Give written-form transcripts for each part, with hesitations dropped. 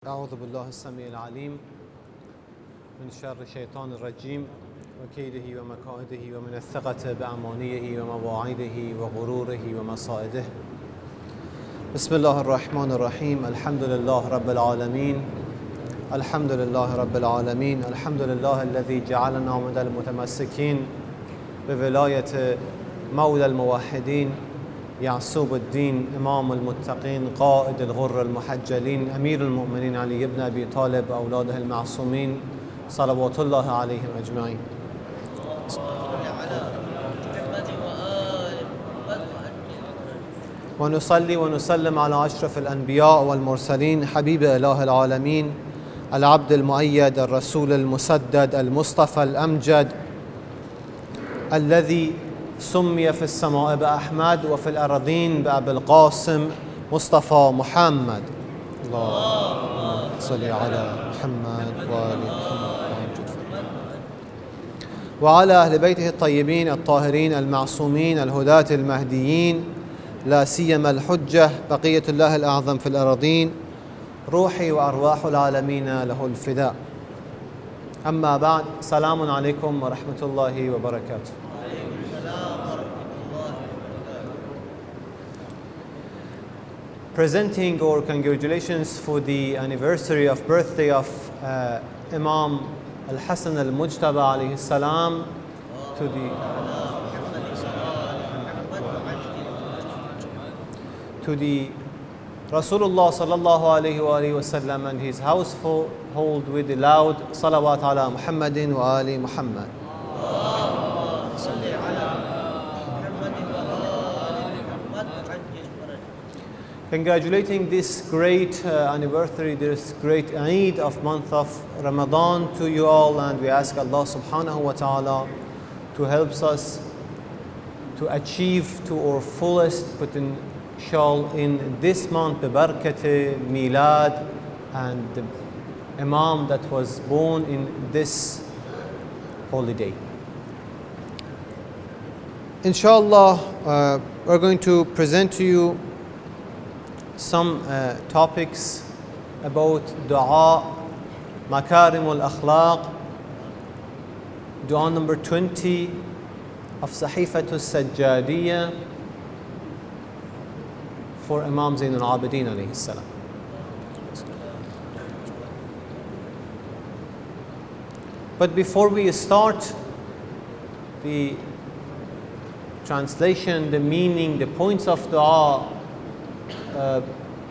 أعوذ بالله السميع العليم من شر الشيطان الرجيم وكيده ومكائده ومن الثقة بأمانيه ومواعيده وغروره ومصائده. بسم الله الرحمن الرحيم. الحمد لله رب العالمين. الحمد لله رب العالمين. الحمد لله الذي جعلنا من المتمسكين بولاية مولى الموحدين يعصوب الدين إمام المتقين قائد الغر المحجلين أمير المؤمنين علي بن أبي طالب أولاده المعصومين صلوات الله عليهم أجمعين. ونصلي ونسلم على أشرف الأنبياء والمرسلين حبيب إله العالمين العبد المؤيد الرسول المسدد المصطفى الأمجد الذي سمي في السماء بأحمد وفي الأرضين بأبي القاسم مصطفى محمد. اللهم صل على محمد وآل محمد وعلى أهل بيته الطيبين الطاهرين المعصومين الهداة المهديين لا سيما الحجة بقية الله الأعظم في الأراضين روحي وأرواح العالمين له الفداء. أما بعد، سلام عليكم ورحمة الله وبركاته. Presenting our congratulations for the anniversary of birthday of Imam Al-Hasan Al-Mujtaba alayhi salam to the Rasulullah sallallahu alayhi wa sallam and his household with the loud salawat ala Muhammadin wa ali Muhammad. Congratulating this great anniversary, this great Eid of month of Ramadan to you all, and we ask Allah subhanahu wa ta'ala to help us to achieve to our fullest potential in this month, ببركة Milad and the Imam that was born in this holiday. Inshallah, we're going to present to you some topics about dua, Makarimul Akhlaq, dua number 20 of Sahifatul Sajjadiyya for Imam Zain al-Abidin alayhi salam. But before we start the translation, the meaning, the points of dua,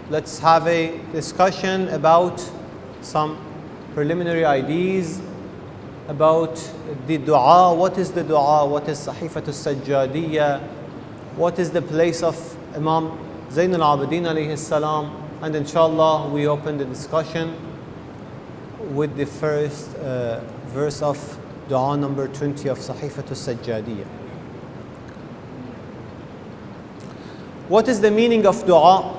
let's have a discussion about some preliminary ideas about the dua. What is the dua? What is Sahifatul Sajjadiyya? What is the place of Imam Zain al-Abidin alayhi salam? And inshallah we open the discussion with the first verse of dua number 20 of Sahifatul Sajjadiyya. What is the meaning of dua?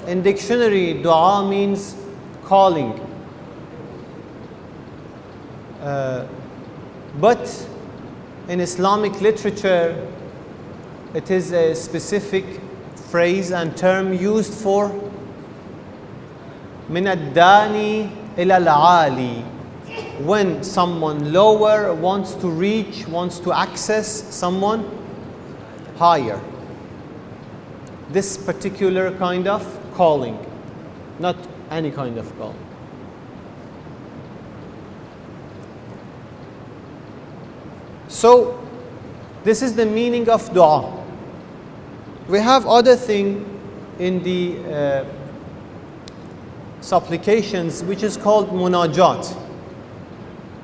In dictionary, dua means calling. But in Islamic literature, it is a specific phrase and term used for min ad-dani ila al-ali, when someone lower wants to reach, wants to access someone higher. This particular kind of calling, not any kind of call. So, this is the meaning of dua. We have other thing in the supplications which is called munajat.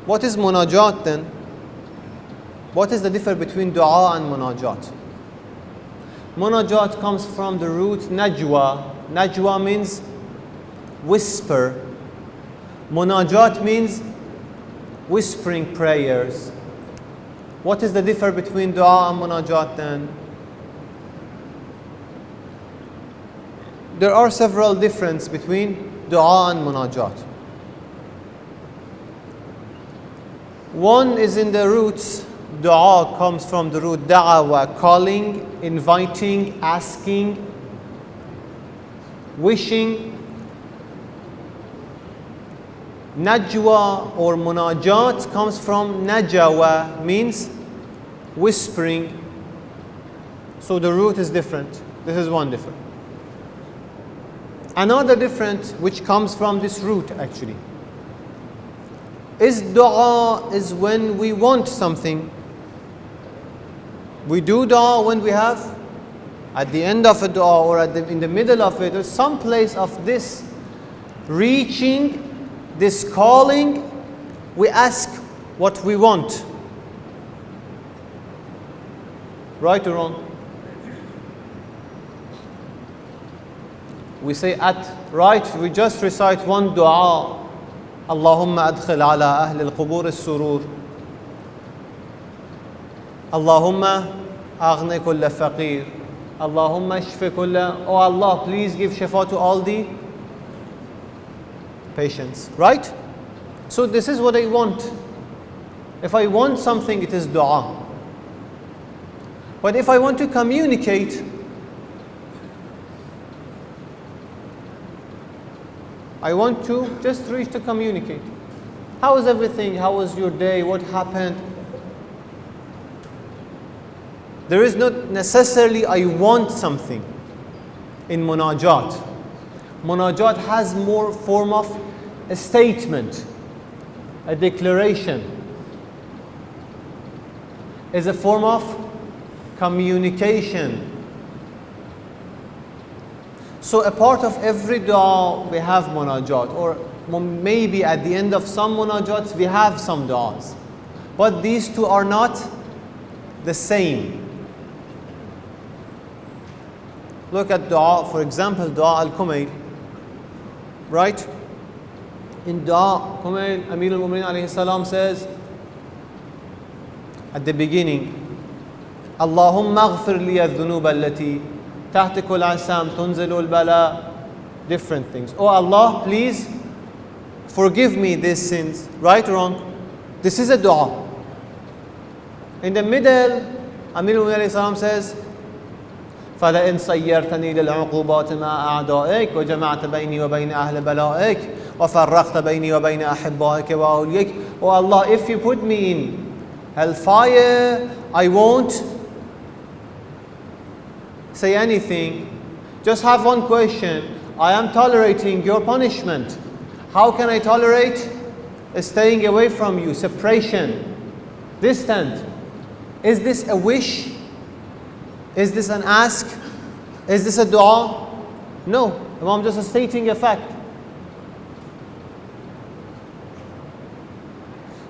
What is munajat then? What is the difference between dua and munajat? Munajat comes from the root najwa. Najwa means whisper. Munajat means whispering prayers. What is the difference between dua and munajat then? There are several differences between dua and munajat. One is in the roots. Dua comes from the root da'awa, calling, inviting, asking, wishing, Najwa or munajat comes from najawa, means whispering. So the root is different. This is one different. Another different which comes from this root actually is dua is when we want something. We do dua when we have at the end of a dua or in the middle of it or some place of this reaching, this calling, we ask what we want. Right or wrong? We say we just recite one dua. Allahumma adkhil ala ahli al-qubur as-surur. Allahumma aghni kulla faqir. Allahumma shfi kulla. Oh Allah, please give shifa to all the patients. Right? So this is what I want. If I want something, it is dua. But if I want to communicate, I want to just reach to communicate. How is everything? How was your day? What happened? There is not necessarily I want something in munajat. Munajat has more form of a statement, a declaration. Is a form of communication. So a part of every dua we have munajat, or maybe at the end of some munajats we have some du'as. But these two are not the same. Look at dua, for example, dua al-Kumayl. Right? In dua Kumayl, Amir al-Mu'minin alayhi salam says at the beginning, Allahumma aghfir li adh-dhunub allati tahtiku al-asam tunzilu al-bala. Different things. Oh Allah, please forgive me these sins. Right or wrong? This is a dua. In the middle, Amir al-Mu'minin alayhi salam says, فَلَئِنْ صَيَّرْتَنِي لِلْعُقُوبَاتِ مَا أَعْدَائِكَ وَجَمَعْتَ بَيْنِي وَبَيْنَ أَهْلِ بَلَائِكَ وَفَرَّقْتَ بَيْنِي وَبَيْنَ أَحِبَّائِكَ وَأَوْلِيَائِكَ. Oh Allah, if you put me in hellfire, I won't say anything. Just have one question. I am tolerating your punishment. How can I tolerate staying away from you? Separation, distant. Is this a wish? Is this an ask? Is this a dua? No. I'm just stating a fact.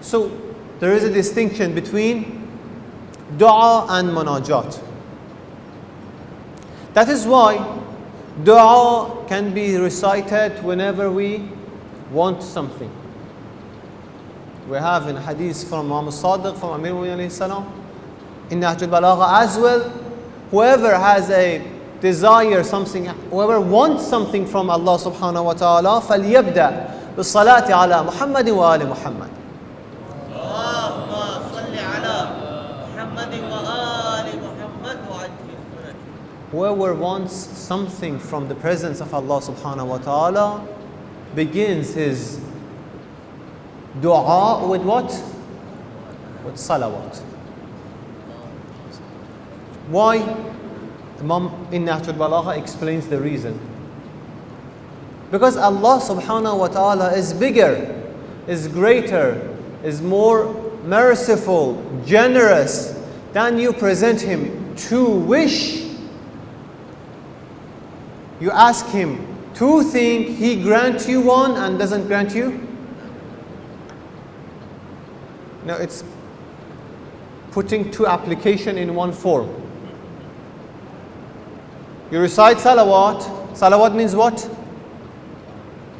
So there is a distinction between dua and munajat. That is why dua can be recited whenever we want something. We have in hadith from Imam Sadiq, from Amir alayhi salam, in Nahj al-Balagha as well, whoever has a desire, something, whoever wants something from Allah subhanahu wa ta'ala, فَلْيَبْدَأْ بِالصَّلَاةِ عَلَى مُحَمَّدٍ وَآلِ مُحَمَّدٍ. Whoever wants something from the presence of Allah subhanahu wa ta'ala begins his dua with what? With salawat. Why? Imam in Nahj al-Balagha explains the reason. Because Allah subhanahu wa ta'ala is bigger, is greater, is more merciful, generous than you present Him to wish. You ask Him two things, He grants you one and doesn't grant you. Now it's putting two applications in one form. You recite salawat. Salawat means what?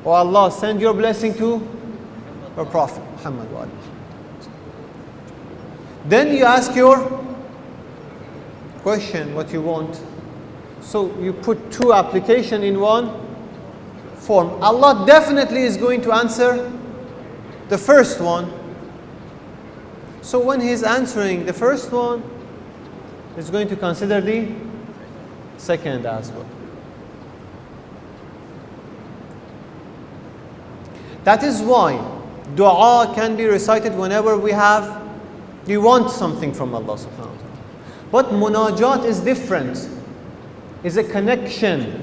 Oh Allah, send your blessing to your Prophet Muhammad. Then you ask your question, what you want. So you put two applications in one form. Allah definitely is going to answer the first one. So when He's answering the first one, He's going to consider the second as well. That is why Dua can be recited whenever we want something from Allah subhanahu wa ta'ala. But munajat is different. It's a connection.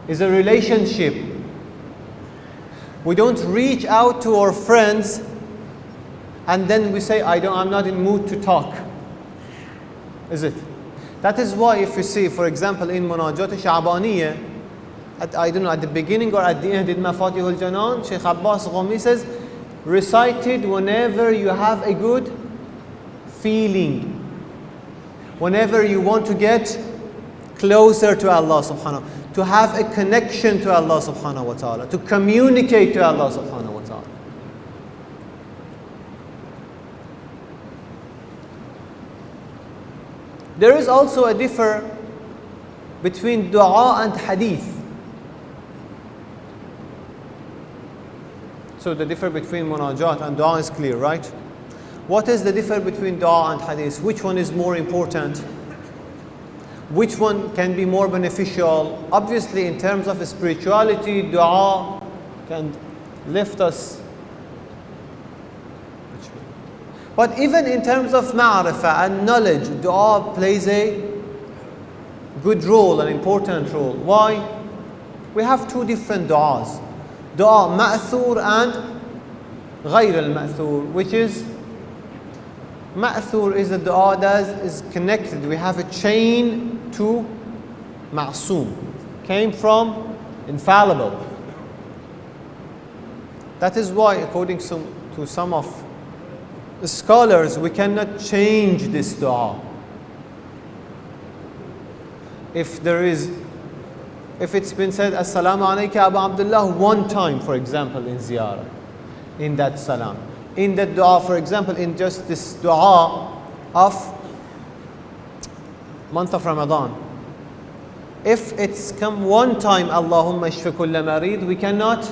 It's a relationship. We don't reach out to our friends and then we say, I'm not in mood to talk. Is it? That is why if you see, for example, in Munajat Sha'baniyya, at the beginning or at the end in Mafatihul Janan, Shaykh Abbas Ghumi says, recite it whenever you have a good feeling. Whenever you want to get closer to Allah subhanahu wa ta'ala, to have a connection to Allah subhanahu wa ta'ala, to communicate to Allah subhanahu wa ta'ala. There is also a difference between dua and hadith. So the difference between munajat and dua is clear, right? What is the difference between dua and hadith? Which one is more important? Which one can be more beneficial? Obviously, in terms of spirituality, dua can lift us. But even in terms of ma'rifah and knowledge, dua plays a good role, an important role. Why? We have two different du'as. Dua ma'thur and ghayr al-ma'thur, which is ma'thur is a dua that is connected. We have a chain to ma'soom. Came from infallible. That is why, according to some of the scholars, we cannot change this dua. If it's been said, Assalamu alayka Abu Abdullah one time, for example, in ziyarah, in that salam. In that dua, for example, in just this dua of month of Ramadan. If it's come one time, Allahumma shfi kulla marid, we cannot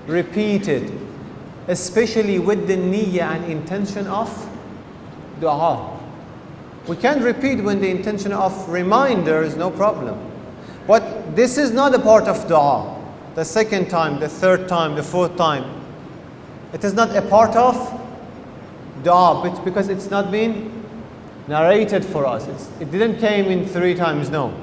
repeat it, especially with the niyyah and intention of dua. We can repeat when the intention of reminder is no problem. But this is not a part of dua. The second time, the third time, the fourth time. It is not a part of dua because it's not been narrated for us. It didn't came in 3 times, no.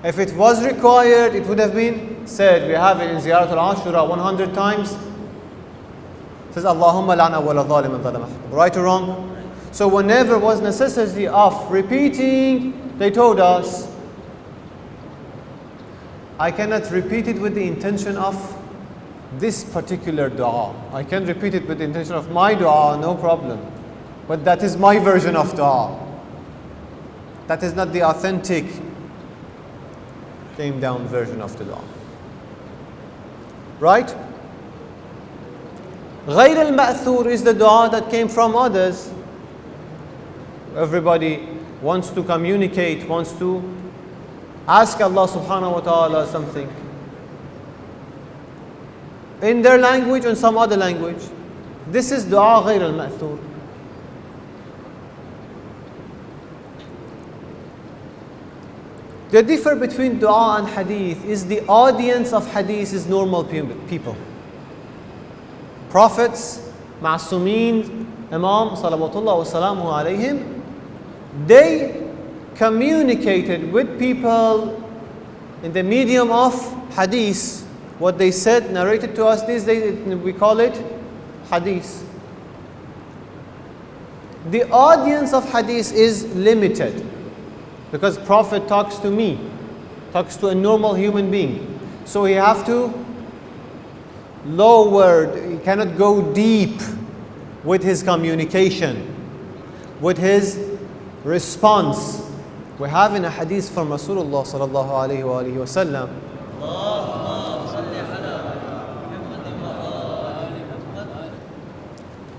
If it was required, it would have been said. We have it in Ziyaratul Ashura 100 times. It says, Allahumma la'na wa la zaliman zalama. Right or wrong? So whenever was necessity of repeating, they told us, I cannot repeat it with the intention of this particular dua. I can repeat it with the intention of my dua, no problem. But that is my version of dua. That is not the authentic came down version of the dua. Right? Ghayr al-ma'thur is the dua that came from others. Everybody wants to communicate, wants to ask Allah subhanahu wa ta'ala something. In their language and some other language. This is dua ghayr al-ma'thur. The difference between dua and hadith is the audience of hadith is normal people. Prophets, ma'asumeen, Imam, salawatullah wa salamu alayhim, they communicated with people in the medium of hadith. What they said, narrated to us these days, we call it hadith. The audience of hadith is limited because Prophet talks to me, talks to a normal human being. So he have to lower, he cannot go deep with his communication, with his response. We have in a hadith from Rasulullah sallallahu alayhi wa alihi wa sallam,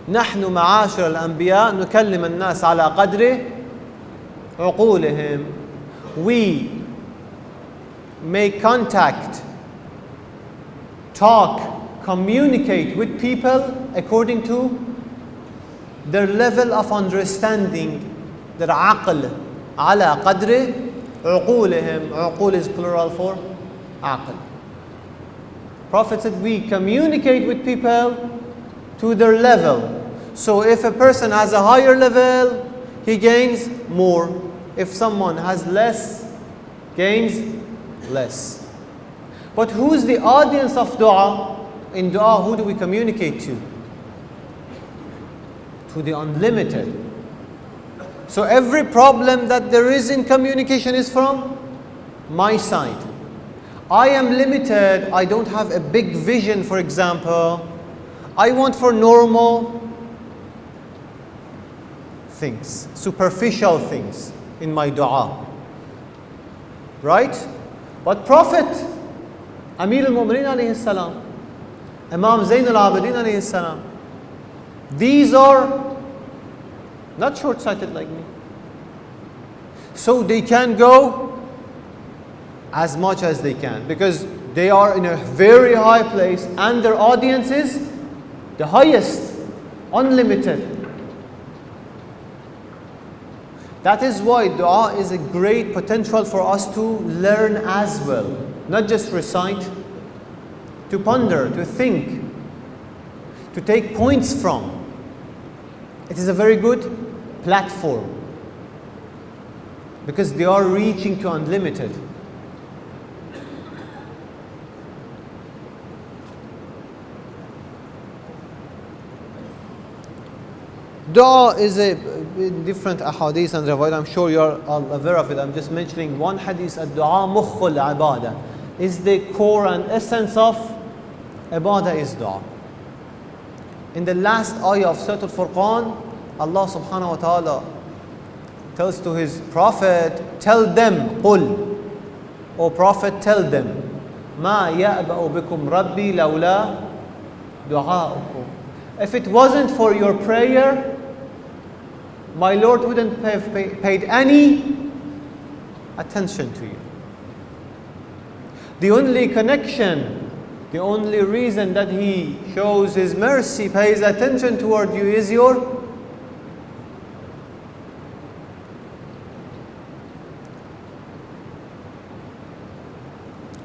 نحن معاشر الأنبياء نكلم الناس على قدر عقولهم. We make contact, talk, communicate with people according to their level of understanding, their aql. على قدر عقولهم. عقول is plural for aql. Prophet said we communicate with people to their level. So if a person has a higher level, he gains more. If someone has less, gains less. But who's the audience of dua? In dua, who do we communicate to? To the unlimited. So every problem that there is in communication is from my side. I am limited. I don't have a big vision, for example. I want for normal things, superficial things in my dua. Right? But Prophet, Amir al-Mu'mineen alayhi salam, Imam Zayn al-Abidin alayhi salam, these are not short-sighted like me. So they can go as much as they can because they are in a very high place and their audience is the highest, unlimited. That is why dua is a great potential for us to learn as well. Not just recite, to ponder, to think, to take points from. It is a very good platform because they are reaching to unlimited. Dua is a different ahadith and riwayat. I'm sure you are all aware of it. I'm just mentioning one hadith. Ad-du'a mukhul ibadah is the core and essence of ibadah is dua. In the last ayah of Surah Al-Furqan, Allah subhanahu wa ta'ala tells to his prophet, tell them, qul, O prophet, tell them, ma ya'ba'u bikum rabbi lawla du'a'ukum. If it wasn't for your prayer, my Lord wouldn't have paid any attention to you. The only connection, the only reason that He shows His mercy, pays attention toward you is your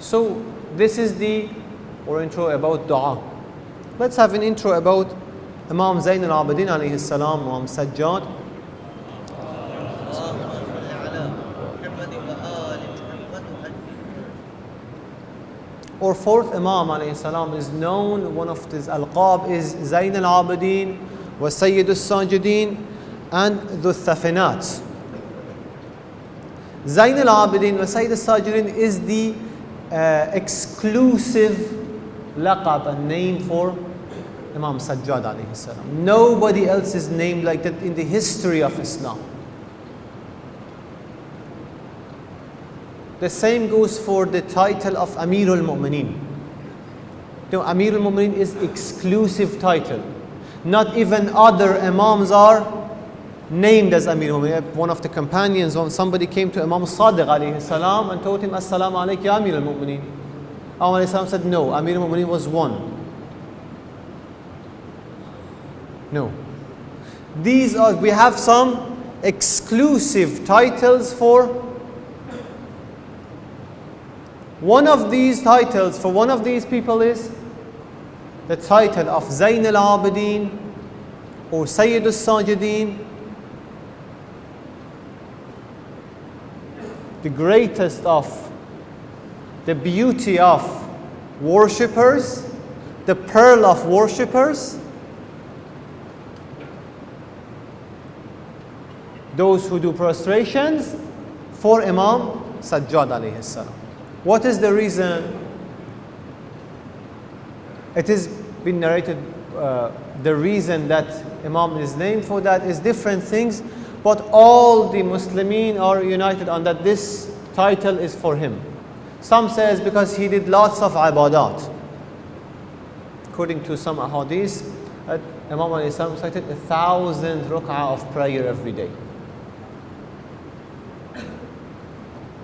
So this is the intro about dua. Let's have an intro about Imam Zayn al-Abidin alayhi salam, Imam Sajjad. Or fourth Imam alayhi salam is known, one of his alqab is Zayn al-Abidin wa Sayyid al-Sajidin and Dhu Thafinat. Zayn al-Abidin wa Sayyid al-Sajidin is the exclusive laqab, a name for Imam Sajjad alayhi salam. Nobody else is named like that in the history of Islam. The same goes for the title of Amir al-Mu'mineen. Amir al-Mu'mineen is exclusive title. Not even other Imams are named as Amir al-Mu'mineen. One of the companions, when somebody came to Imam Sadiq alayhi salam and told him, Assalamu alaykum ya Amir al-Mu'mineen. Imam alayhi salam said, no, Amir al-Mu'mineen was one. No. We have some exclusive titles for one of these titles, for one of these people is the title of Zayn al-Abidin or Sayyid al-Sajidin, the greatest of the beauty of worshippers, the pearl of worshippers, those who do prostrations for Imam Sajjad alayhi salam. What is the reason? It has been narrated, the reason that Imam is named for that is different things, but all the Muslimin are united on that this title is for him. Some says because he did lots of ibadat. According to some ahadith, Imam alayhi salam cited 1,000 rak'ah of prayer every day.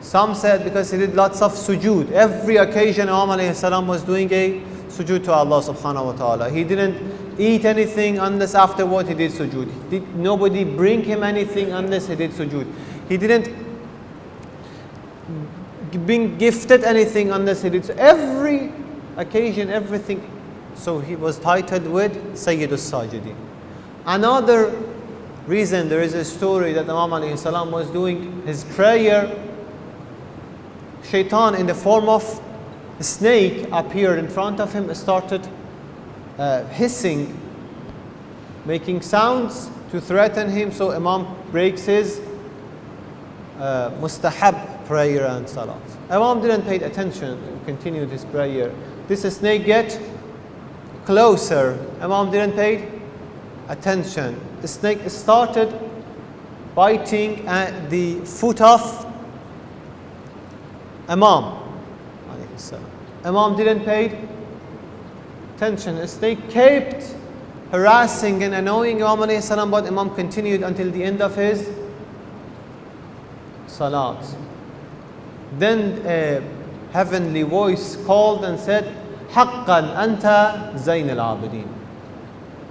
Some said because he did lots of sujood. Every occasion Imam alayhi salam was doing a sujood to Allah subhanahu wa ta'ala. He didn't eat anything unless afterward he did sujood. Nobody bring him anything unless he did sujood. He didn't being gifted anything unless he did. Every occasion, everything. So he was titled with Sayyid al-Sajidin. Another reason, there is a story that Imam alayhi salam was doing his prayer. Shaitan in the form of a snake appeared in front of him, started hissing, making sounds to threaten him. So Imam breaks his mustahab prayer and salat. Imam didn't pay attention, continued his prayer. This snake get closer. Imam didn't pay attention. The snake started biting at the foot of Imam. Imam didn't pay attention. The snake kept harassing and annoying Imam, but Imam continued until the end of his salat. Then a heavenly voice called and said, Haqqan anta Zayn al-Abidin.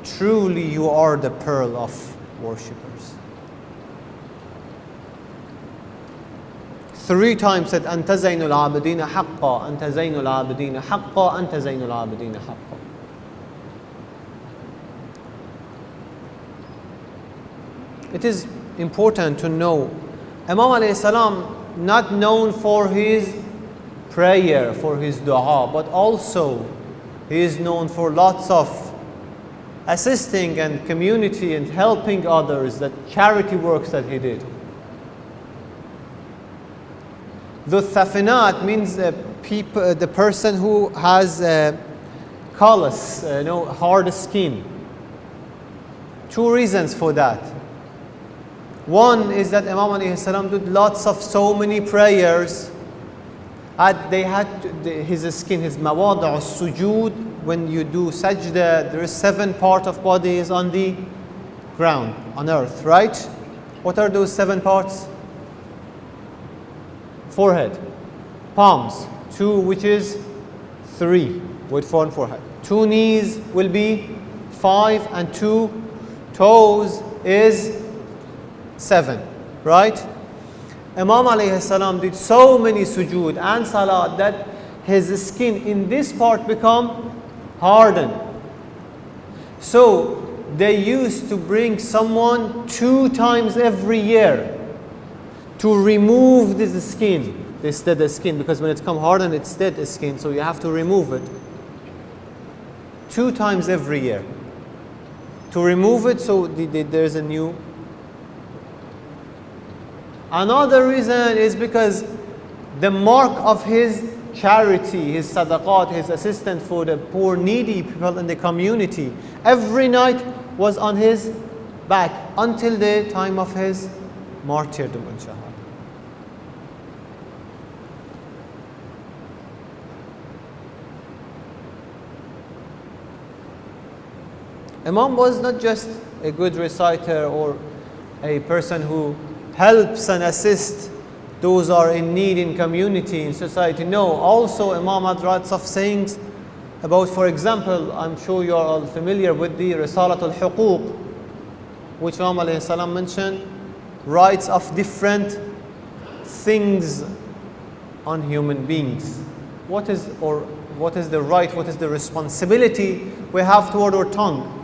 Truly you are the pearl of worshippers. 3 times said, Anta Zayn al-Abidin haqqa, Anta Zayn al-Abidin haqqa, Anta Zayn al-Abidin haqqa. It is important to know, Imam alayhi salam not known for his prayer, for his dua, but also he is known for lots of assisting and community and helping others, that charity works that he did. The thafinat means the person who has callous, hard skin. 2 reasons for that. One is that Imam alayhi salam did lots of so many prayers. They had his skin, his mawad' al-sujood. When you do sajda, there is 7 parts of body is on the ground, on earth, right? What are those 7 parts? Forehead, palms, 2, which is 3, with 4 and forehead. 2 knees will be 5, and 2 toes is 7, right? Imam alayhi salam did so many sujood and salat that his skin in this part become hardened. So they used to bring someone 2 times every year to remove this skin, this dead skin, because when it's come hardened, it's dead skin, so you have to remove it 2 times every year. To remove it, so there's a new. Another reason is because the mark of his charity, his sadaqat, his assistance for the poor, needy people in the community, every night was on his back until the time of his martyrdom and shahada. Imam was not just a good reciter or a person who helps and assists those who are in need in community, in society. No, also Imam had lots of sayings about, for example, I'm sure you are all familiar with the Risalat al-Huquq, which Imam alayhi salam mentioned, rights of different things on human beings. What is the right, what is the responsibility we have toward our tongue?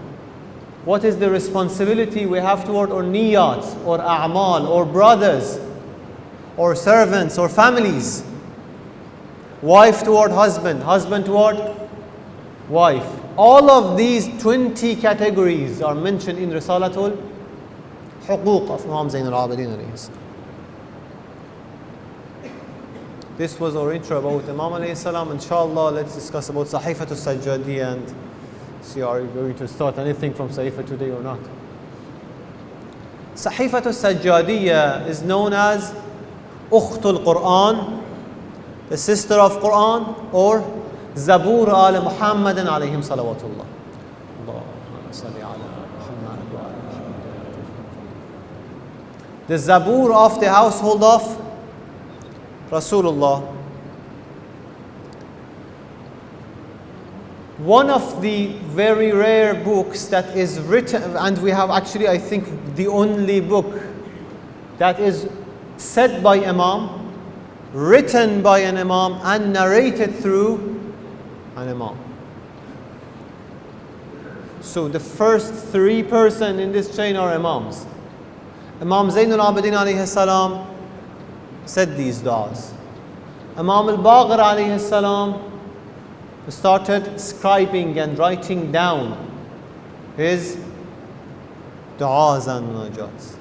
What is the responsibility we have toward our niyat, or a'mal, or brothers, or servants, or families? Wife toward husband, husband toward wife. All of these 20 categories are mentioned in Risalatul Huquq of Imam Zayn al-Abidin alayhi salam. This was our intro about Imam alayhi salam. Inshallah, let's discuss about Sahifatul Sajjadiyya and see, are you going to start anything from Sahifa today or not? Sahifatul Sajjadiyya is known as Ukhtul Quran, the sister of Quran, or Zabur al Muhammadin alayhim salawatullah. The Zabur of the household of Rasulullah. One of the very rare books that is written, and we have actually, I think, the only book that is said by Imam, written by an Imam, and narrated through an imam. So the first three persons in this chain are imams. Imam Zainul Abidin alayhi salam said these du'as. Imam al-Baqir alayhi salam started scribing and writing down his du'as and munajats.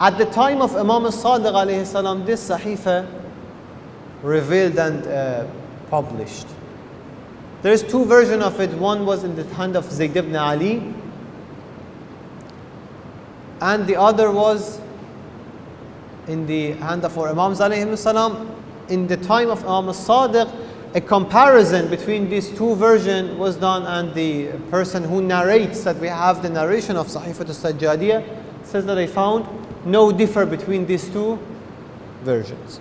At the time of Imam al-Sadiq alayhi salam, this sahifa revealed and published. There is two versions of it. One was in the hand of Zayd ibn Ali, and the other was in the hand of our Imams alayhi salam. In the time of Imam al-Sadiq, a comparison between these two versions was done, and the person who narrates that we have the narration of Sahifat al-Sajjadiyah says that I found no differ between these two versions.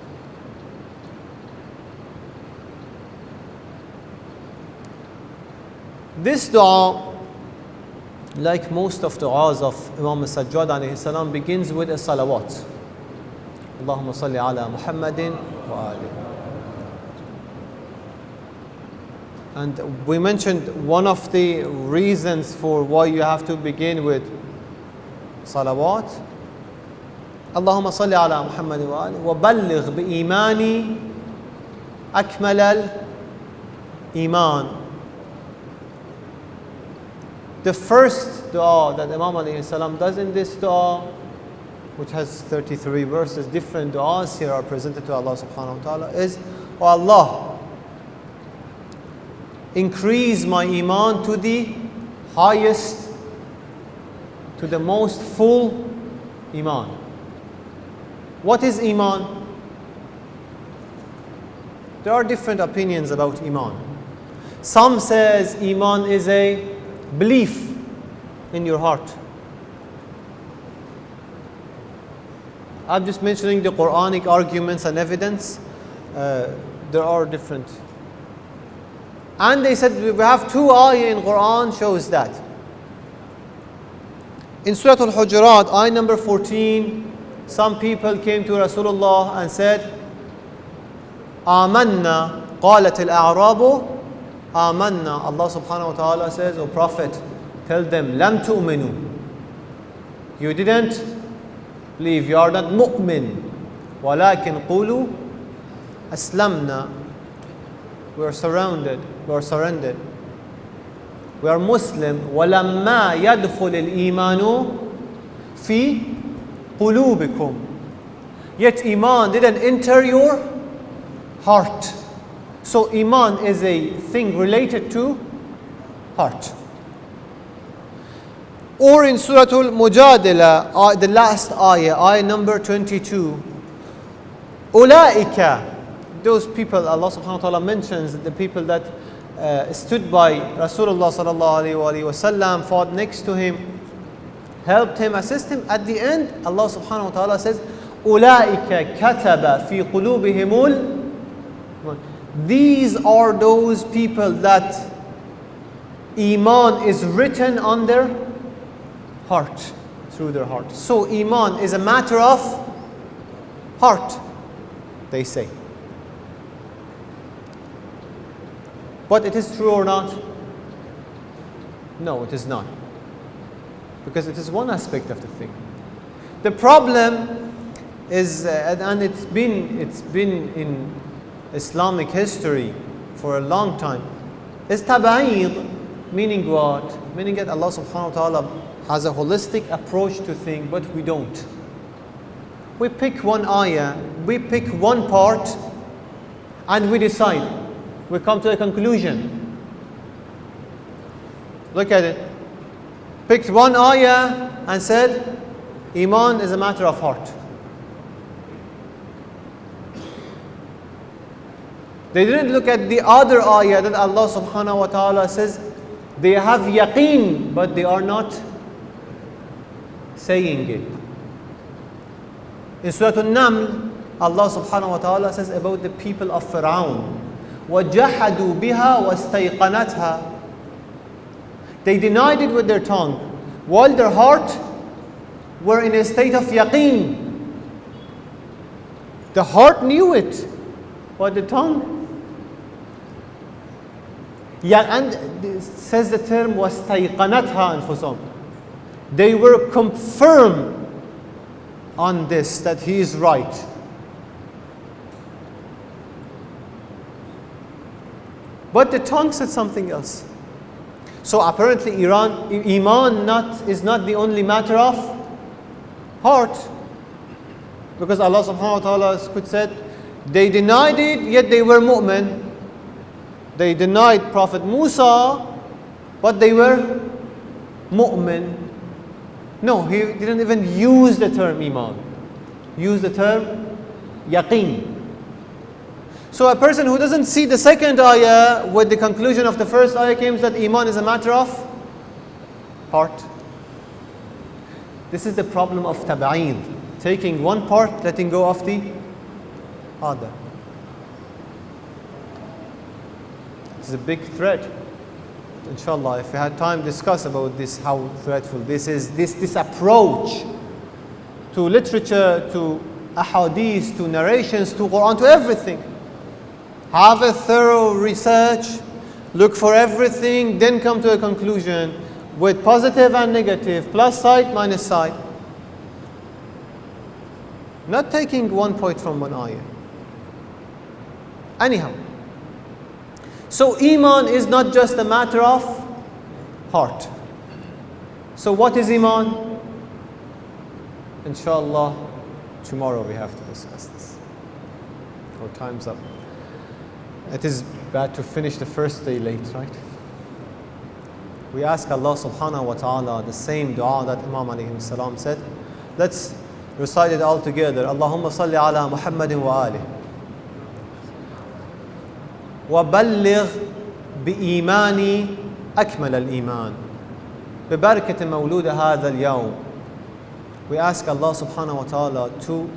This dua, like most of the du'as of Imam al-Sajjad alayhi salam, begins with a salawat. Allahumma salli ala Muhammadin wa alihi. And we mentioned one of the reasons for why you have to begin with salawat. Allahumma salli ala Muhammadin wa alihi wa balligh bi imani akmal al-iman. The first dua that Imam alayhi salam does in this dua, which has 33 verses, different du'as here are presented to Allah subhanahu wa ta'ala, is, O Allah, increase my iman to the highest, to the most full iman. What is iman? There are different opinions about iman. Some says iman is a belief in your heart. I'm just mentioning the Quranic arguments and evidence. There are different. And they said we have two ayah in Quran shows that. In Surah Al-Hujurat, ayah number 14, some people came to Rasulullah and said, Amanna, qalat al-a'rabu, Amanna. Allah subhanahu wa ta'ala says, O Prophet, tell them, Lam tu'minu. You didn't believe, you are not mu'min. Walakin qulu aslamna. We are surrounded, we are surrendered. We are Muslim. وَلَمَّا يَدْخُلِ الْإِيمَانُ فِي قُلُوبِكُمْ. Yet Iman didn't enter your heart. So Iman is a thing related to heart. Or in Surah Al-Mujadila, the last ayah, ayah number 22, أُولَٰئِكَ, those people, Allah subhanahu wa ta'ala mentions the people that stood by Rasulullah sallallahu alayhi wa sallam, fought next to him, helped him, assist him. At the end, Allah subhanahu wa ta'ala says, أُولَٰئِكَ كَتَبَ فِي قُلُوبِهِمُ. These are those people that Iman is written on their heart, through their heart. So Iman is a matter of heart, they say. But it is true or not? No, it is not. Because it is one aspect of the thing. The problem is, and it's been in Islamic history for a long time, is tab'id, meaning what? Meaning that Allah subhanahu wa ta'ala has a holistic approach to things, but we don't. We pick one ayah, we pick one part, and we decide. We come to a conclusion. Look at it. Picked one ayah and said, Iman is a matter of heart. They didn't look at the other ayah that Allah subhanahu wa ta'ala says, they have yaqeen, but they are not saying it. In Surah An-Naml, Allah subhanahu wa ta'ala says about the people of Fir'aun, وَجَحَدُوا بِهَا وَاسْتَيْقَنَتْهَا. They denied it with their tongue, while their heart were in a state of yaqeen. The heart knew it, but the tongue Yeah, and it says the term وَاسْتَيْقَنَتْهَا أَنفُسُهُم. They were confirmed on this, that he is right. But the tongue said something else. So apparently Iman is not the only matter of heart. Because Allah subhanahu wa ta'ala could said, they denied it, yet they were mu'min. They denied Prophet Musa, but they were mu'min. No, he didn't even use the term Iman. He used the term yaqeen. So a person who doesn't see the second ayah with the conclusion of the first ayah claims that Iman is a matter of heart. This is the problem of tab'id. Taking one part, letting go of the other. It's a big threat. Inshallah, if we had time, discuss about this, how threatful this is. This approach to literature, to ahadith, to narrations, to Quran, to everything. Have a thorough research, look for everything, then come to a conclusion with positive and negative, plus side, minus side. Not taking one point from one ayah. Anyhow. So Iman is not just a matter of heart. So what is Iman? Inshallah, tomorrow we have to discuss this. Our time's up. It is bad to finish the first day late, right? We ask Allah subhanahu wa ta'ala the same dua that Imam alayhi salam said. Let's recite it all together. Allahumma salli ala Muhammadin wa alih. وبلغ بإيماني أكمل الإيمان ببركة مولود هذا اليوم. We ask Allah subhanahu wa ta'ala to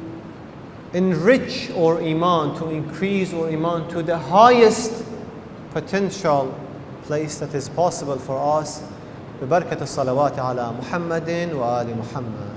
enrich our iman, to increase our iman to the highest potential place that is possible for us. ببركة الصلوات على محمد وآل محمد.